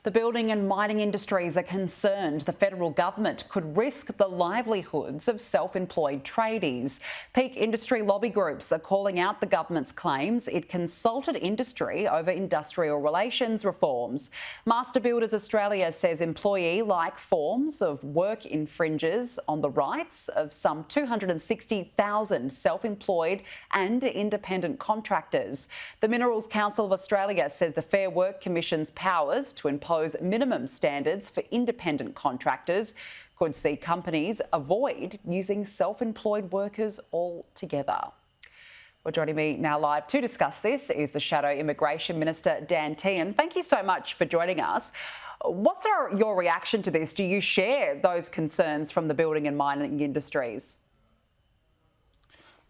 The building and mining industries are concerned the federal government could risk the livelihoods of self-employed tradies. Peak industry lobby groups are calling out the government's claims it consulted industry over industrial relations reforms. Master Builders Australia says employee-like forms of work infringes on the rights of some 260,000 self-employed and independent contractors. The Minerals Council of Australia says the Fair Work Commission's powers to impose minimum standards for independent contractors could see companies avoid using self-employed workers altogether. Well, joining me now live to discuss this is the Shadow Immigration Minister, Dan Tehan. Thank you so much for joining us. What's your reaction to this? Do you share those concerns from the building and mining industries?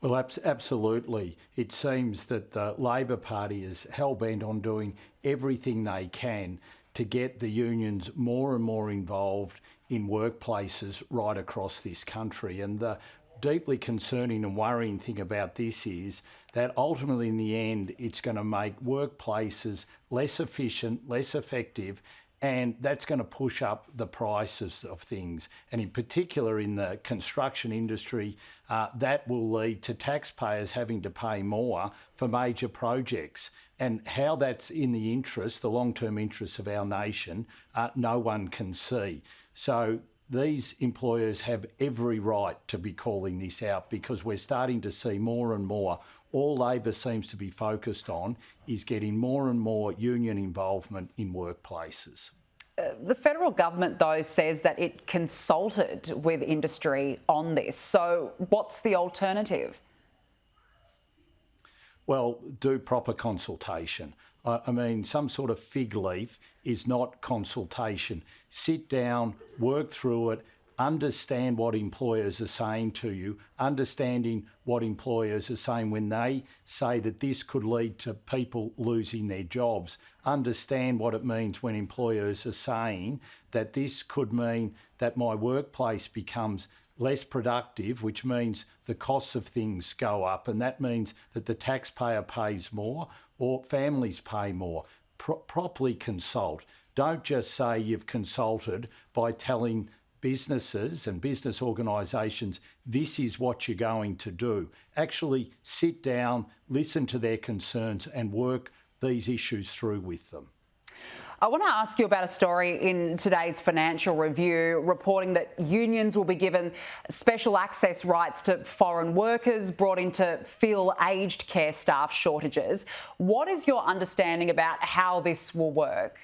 Well, absolutely. It seems that the Labor Party is hell-bent on doing everything they can to get the unions more and more involved in workplaces right across this country. And the deeply concerning and worrying thing about this is that ultimately in the end, it's going to make workplaces less efficient, less effective, and that's going to push up the prices of things. And in particular in the construction industry, that will lead to taxpayers having to pay more for major projects. And how that's in the interest, the long-term interests of our nation, no one can see. So these employers have every right to be calling this out, because we're starting to see more and more. All Labor seems to be focused on is getting more and more union involvement in workplaces. The federal government, though, says that it consulted with industry on this. So what's the alternative? Well, do proper consultation. I mean, some sort of fig leaf is not consultation. Sit down, work through it, understand what employers are saying to you, understanding what employers are saying when they say that this could lead to people losing their jobs. Understand what it means when employers are saying that this could mean that my workplace becomes less productive, which means the costs of things go up, and that means that the taxpayer pays more or families pay more. Properly consult. Don't just say you've consulted by telling businesses and business organisations, this is what you're going to do. Actually sit down, listen to their concerns and work these issues through with them. I want to ask you about a story in today's Financial Review reporting that unions will be given special access rights to foreign workers brought in to fill aged care staff shortages. What is your understanding about how this will work?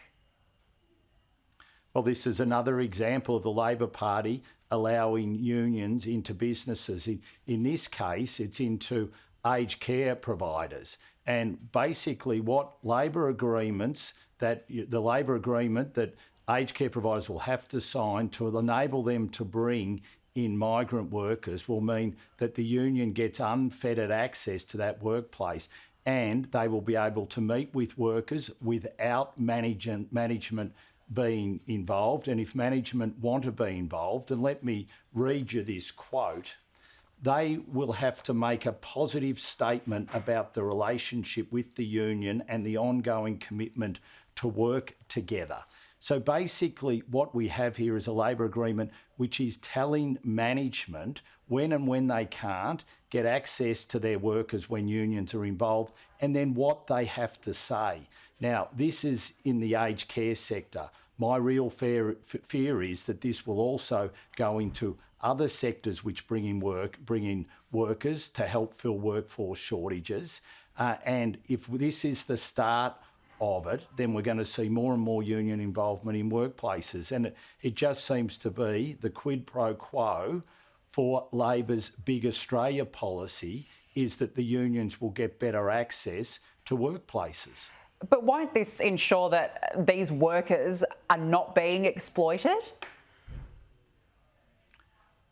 Well, this is another example of the Labor Party allowing unions into businesses. In this case, it's into aged care providers. And basically what Labor agreements, the Labor agreement that aged care providers will have to sign to enable them to bring in migrant workers will mean that the union gets unfettered access to that workplace, and they will be able to meet with workers without management being involved. And if management want to be involved, and let me read you this quote, they will have to make a positive statement about the relationship with the union and the ongoing commitment to work together. So basically what we have here is a Labor agreement which is telling management when and when they can't get access to their workers when unions are involved, and then what they have to say. Now, this is in the aged care sector. My real fear is that this will also go into other sectors which bring in workers to help fill workforce shortages. And if this is the start of it, then we're going to see more and more union involvement in workplaces. And it just seems to be the quid pro quo for Labor's Big Australia policy is that the unions will get better access to workplaces. But won't this ensure that these workers are not being exploited?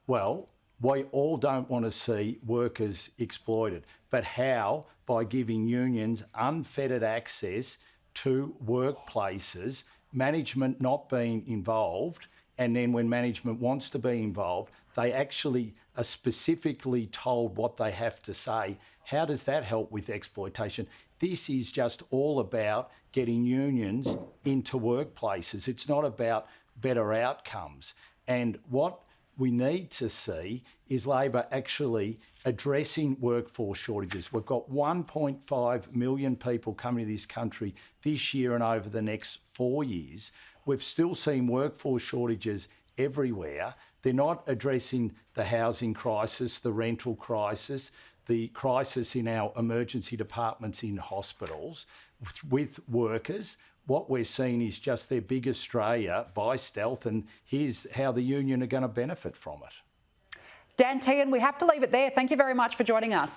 Well, we all don't want to see workers exploited, but how? By giving unions unfettered access to workplaces, management not being involved, and then when management wants to be involved, they actually are specifically told what they have to say. How does that help with exploitation? This is just all about getting unions into workplaces. It's not about better outcomes. And what we need to see is Labor actually addressing workforce shortages. We've got 1.5 million people coming to this country this year and over the next 4 years. We've still seen workforce shortages everywhere. They're not addressing the housing crisis, the rental crisis, the crisis in our emergency departments in hospitals with workers. What we're seeing is just their big Australia by stealth, and here's how the union are going to benefit from it. Dan Tehan, we have to leave it there. Thank you very much for joining us.